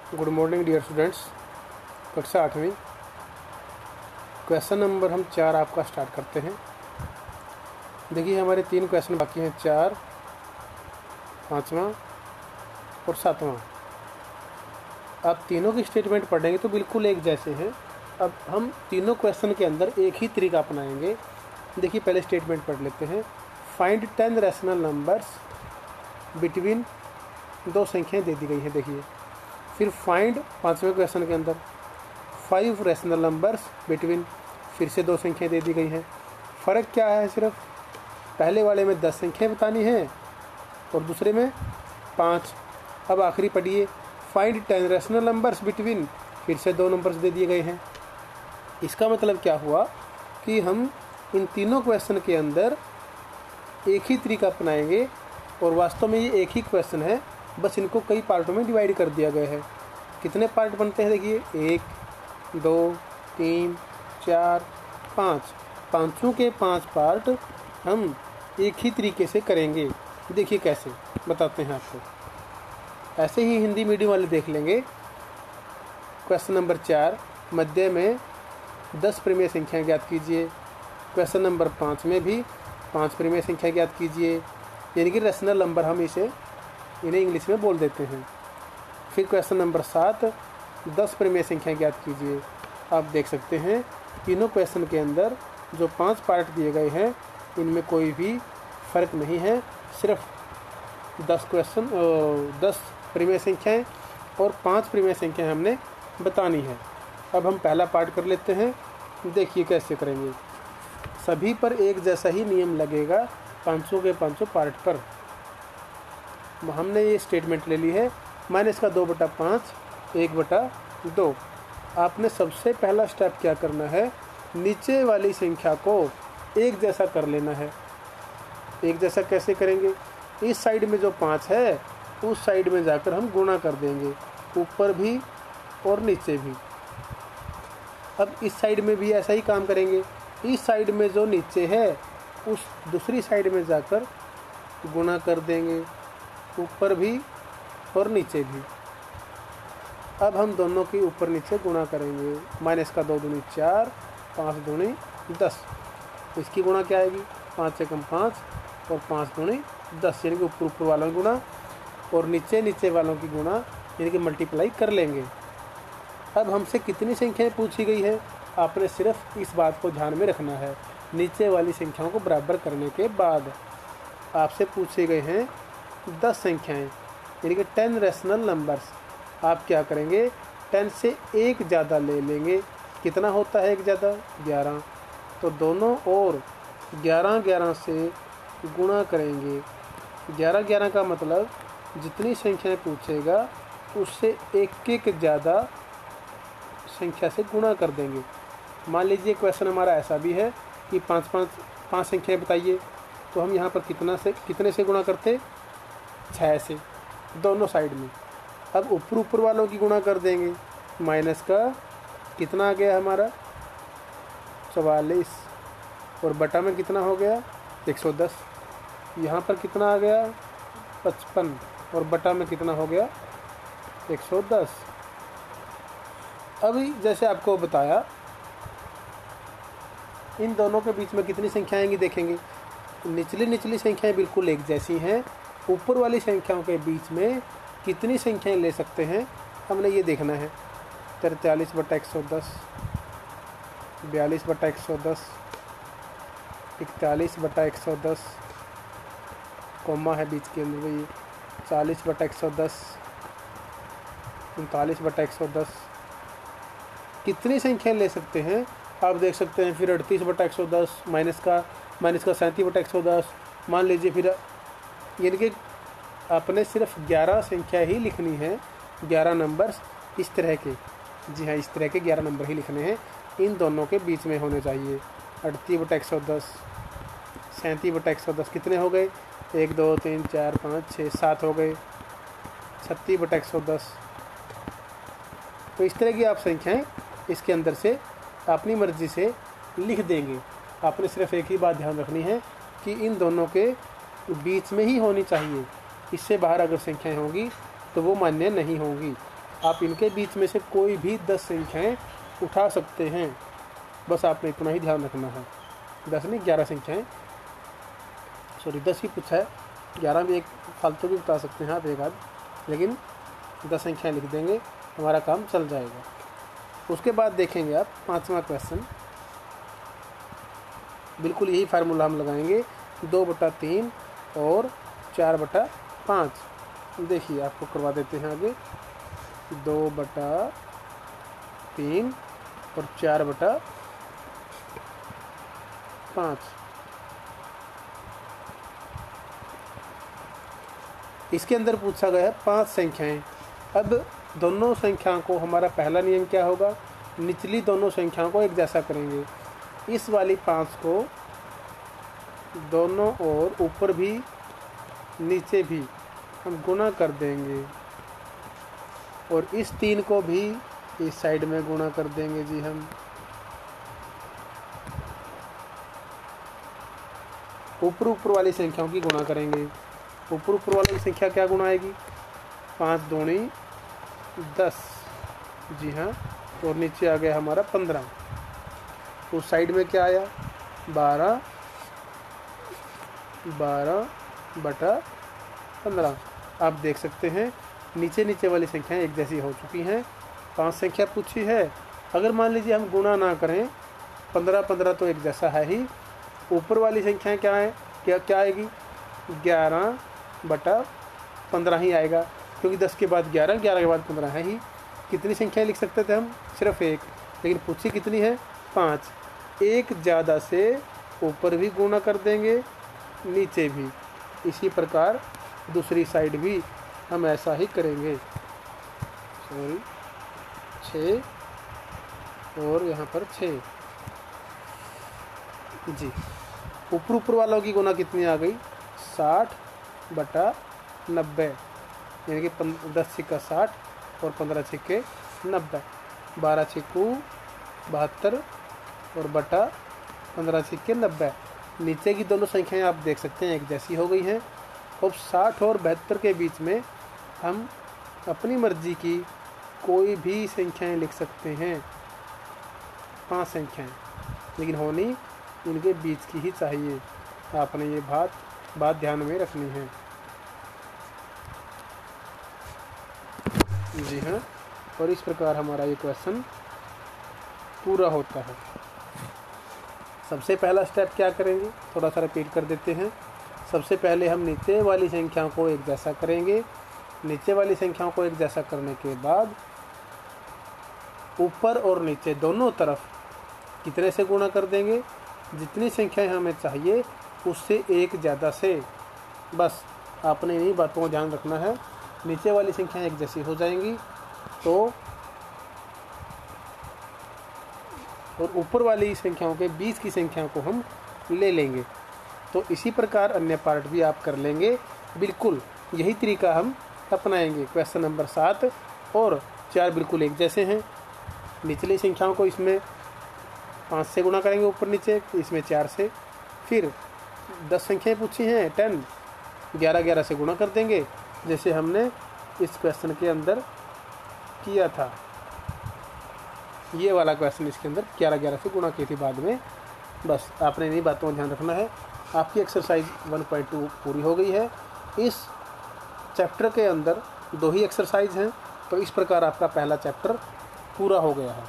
Good morning dear students. कक्षा 8वीं question number हम 4 आपका स्टार्ट करते हैं। देखिए हमारे 3 क्वेश्चन बाकी हैं, 4, 5वां और 7वां। आप तीनों की स्टेटमेंट पढ़ेंगे तो बिल्कुल एक जैसे हैं। अब हम तीनों क्वेश्चन के अंदर एक ही तरीका अपनाएंगे। देखिए पहले स्टेटमेंट पढ़ लेते हैं। फाइंड 10 रैशनल नंबर्स बिटवीन, दो संख्याएं दे दी गई हैं। देखिए फिर फाइंड 5वें क्वेश्चन के अंदर 5 रैशनल नंबर्स बिटवीन, फिर से 2 संख्याएं दे दी गई हैं। फ़र्क क्या है, सिर्फ पहले वाले में 10 संख्याएं बतानी हैं और दूसरे में 5। अब आखिरी पढ़िए, फाइंड 10 रैशनल नंबर्स बिटवीन, फिर से 2 नंबर्स दे दिए गए हैं। इसका मतलब क्या हुआ कि हम इन तीनों क्वेश्चन के अंदर एक ही तरीका अपनाएंगे और वास्तव में ये एक ही क्वेश्चन है, बस इनको कई पार्टों में डिवाइड कर दिया गया है। कितने पार्ट बनते हैं देखिए, 1, 2, 3, 4, 5। पाँचों के 5 पार्ट हम एक ही तरीके से करेंगे। देखिए कैसे बताते हैं आपको। ऐसे ही हिंदी मीडियम वाले देख लेंगे। क्वेश्चन नंबर 4 मध्य में 10 परिमेय संख्या ज्ञात कीजिए। क्वेश्चन नंबर 5 में भी 5 परिमेय संख्या ज्ञात कीजिए, यानी कि रैशनल नंबर हम इन्हें इंग्लिश में बोल देते हैं। फिर क्वेश्चन नंबर 7 10 परिमेय संख्या ज्ञात कीजिए। आप देख सकते हैं तीनों क्वेश्चन के अंदर जो 5 पार्ट दिए गए हैं इनमें कोई भी फ़र्क नहीं है, सिर्फ 10 परिमेय संख्याएं और 5 परिमेय संख्याएं हमने बतानी है। अब हम पहला पार्ट कर लेते हैं। देखिए कैसे करेंगे। सभी पर एक जैसा ही नियम लगेगा 500 के 500 पार्ट पर। हमने ये स्टेटमेंट ले ली है, -2/5 1/2। आपने सबसे पहला स्टेप क्या करना है, नीचे वाली संख्या को एक जैसा कर लेना है। एक जैसा कैसे करेंगे, इस साइड में जो 5 है उस साइड में जाकर हम गुणा कर देंगे, ऊपर भी और नीचे भी। अब इस साइड में भी ऐसा ही काम करेंगे। इस साइड में जो नीचे है उस दूसरी साइड में जाकर गुणा कर देंगे, ऊपर भी और नीचे भी। अब हम दोनों की ऊपर नीचे गुणा करेंगे। -2 दूनी 4, 5 दूनी 10। इसकी गुणा क्या आएगी, 5 से कम 5 और 5 दूनी 10, यानी कि ऊपर वालों की गुणा और नीचे वालों की गुणा, यानी कि मल्टीप्लाई कर लेंगे। अब हमसे कितनी संख्याएं पूछी गई है, आपने सिर्फ इस बात को ध्यान में रखना है। नीचे वाली संख्याओं को बराबर करने के बाद आपसे पूछे गए हैं 10 संख्याएं, यानी कि 10 रैशनल नंबर्स। आप क्या करेंगे, 10 से एक ज़्यादा ले लेंगे। कितना होता है एक ज़्यादा, 11। तो दोनों और 11 से गुणा करेंगे। 11 का मतलब जितनी संख्याएं पूछेगा उससे एक ज़्यादा संख्या से गुणा कर देंगे। मान लीजिए क्वेश्चन हमारा ऐसा भी है कि 5 संख्याएं बताइए, तो हम यहाँ पर कितने से गुणा करते, 6 से, दोनों साइड में। अब ऊपर वालों की गुणा कर देंगे। माइनस का कितना आ गया हमारा, 44, और बटा में कितना हो गया, 110। यहाँ पर कितना आ गया, 55, और बटा में कितना हो गया, 110। अभी जैसे आपको बताया इन दोनों के बीच में कितनी संख्याएं आएंगी देखेंगे। निचली संख्याएं बिल्कुल एक जैसी हैं, ऊपर वाली संख्याओं के बीच में कितनी संख्याएं ले सकते हैं हमने ये देखना है। 43/110, 42/110, 41/110, कोमा है बीच के अंदर, ये 40/110, 39/110। कितनी संख्या ले सकते हैं आप देख सकते हैं। फिर 38/110, माइनस का 37/110। मान लीजिए फिर, यानी कि आपने सिर्फ 11 संख्या ही लिखनी है, 11 नंबर्स इस तरह के। जी हाँ, इस तरह के 11 नंबर ही लिखने हैं, इन दोनों के बीच में होने चाहिए। 38/110, 37/110 कितने हो गए, 1 2 3 4 5 6 7 हो गए। 36/110। तो इस तरह की आप संख्याएं इसके अंदर से अपनी मर्जी से लिख देंगे। आपने सिर्फ एक ही बात ध्यान रखनी है कि इन दोनों के बीच में ही होनी चाहिए। इससे बाहर अगर संख्याएं होंगी तो वो मान्य नहीं होंगी। आप इनके बीच में से कोई भी 10 संख्याएं उठा सकते हैं। बस आपने इतना ही ध्यान रखना है। 10 नहीं 11 संख्याएं, सॉरी 10 ही पूछा है, 11 भी एक फालतू भी बता सकते हैं आप एक आध, लेकिन 10 संख्याएं लिख देंगे, हमारा काम चल जाएगा। उसके बाद देखेंगे आप 5वां क्वेश्चन। बिल्कुल यही फार्मूला हम लगाएंगे, 2/3 और 4/5। देखिए आपको करवा देते हैं आगे, 2/3 और 4/5। इसके अंदर पूछा गया है 5 संख्याएं। अब दोनों संख्याओं को, हमारा पहला नियम क्या होगा, निचली दोनों संख्याओं को एक जैसा करेंगे। इस वाली 5 को दोनों ओर, ऊपर भी नीचे भी हम गुणा कर देंगे, और इस 3 को भी इस साइड में गुणा कर देंगे जी हम। ऊपर वाली संख्याओं की गुणा करेंगे। ऊपर वाली संख्या क्या गुणा आएगी, 5 दूनी 10, जी हाँ, और नीचे आ गया हमारा 15। उस साइड में क्या आया, 12/15। आप देख सकते हैं नीचे वाली संख्याएं एक जैसी हो चुकी हैं। 5 संख्या पूछी है, अगर मान लीजिए हम गुणा ना करें, 15 तो एक जैसा है ही। ऊपर वाली संख्याएं क्या है, क्या आएगी, 11/15 ही आएगा, क्योंकि 10 के बाद 11, 11 के बाद 15 है ही। कितनी संख्याएं लिख सकते थे हम, सिर्फ एक, लेकिन पूछी कितनी है, 5। एक ज़्यादा से ऊपर भी गुणा कर देंगे, नीचे भी। इसी प्रकार दूसरी साइड भी हम ऐसा ही करेंगे। 6 और यहाँ पर 6 जी। ऊपर वालों की गुना कितनी आ गई, 60/90, यानी कि 10 छिक्का 60 और 15 छिक्के 90, 12 छिक्कू 72 और बटा 15 छिक्के 90। नीचे की दोनों संख्याएं आप देख सकते हैं एक जैसी हो गई हैं। अब 60 और 72 के बीच में हम अपनी मर्जी की कोई भी संख्याएं लिख सकते हैं, 5 संख्याएं, लेकिन होनी इनके बीच की ही चाहिए। आपने ये बात ध्यान में रखनी है। जी हाँ, और इस प्रकार हमारा ये क्वेश्चन पूरा होता है। सबसे पहला स्टेप क्या करेंगे, थोड़ा सा रिपीट कर देते हैं। सबसे पहले हम नीचे वाली संख्याओं को एक जैसा करेंगे। नीचे वाली संख्याओं को एक जैसा करने के बाद ऊपर और नीचे दोनों तरफ कितने से गुणा कर देंगे, जितनी संख्याएं हमें चाहिए उससे एक ज़्यादा से। बस आपने इन्हीं बातों को ध्यान रखना है। नीचे वाली संख्याएं एक जैसी हो जाएंगी तो, और ऊपर वाली संख्याओं के बीच की संख्याओं को हम ले लेंगे। तो इसी प्रकार अन्य पार्ट भी आप कर लेंगे। बिल्कुल यही तरीका हम अपनाएंगे। क्वेश्चन नंबर 7 और 4 बिल्कुल एक जैसे हैं। निचली संख्याओं को इसमें 5 से गुणा करेंगे, ऊपर नीचे, इसमें 4 से। फिर 10 संख्याएं पूछी हैं 10, 11 से गुणा कर देंगे, जैसे हमने इस क्वेश्चन के अंदर किया था। ये वाला क्वेश्चन इसके अंदर 11 से गुणा की थी बाद में। बस आपने इन्हीं बातों का ध्यान रखना है। आपकी एक्सरसाइज 1.2 पूरी हो गई है। इस चैप्टर के अंदर 2 ही एक्सरसाइज हैं, तो इस प्रकार आपका पहला चैप्टर पूरा हो गया है।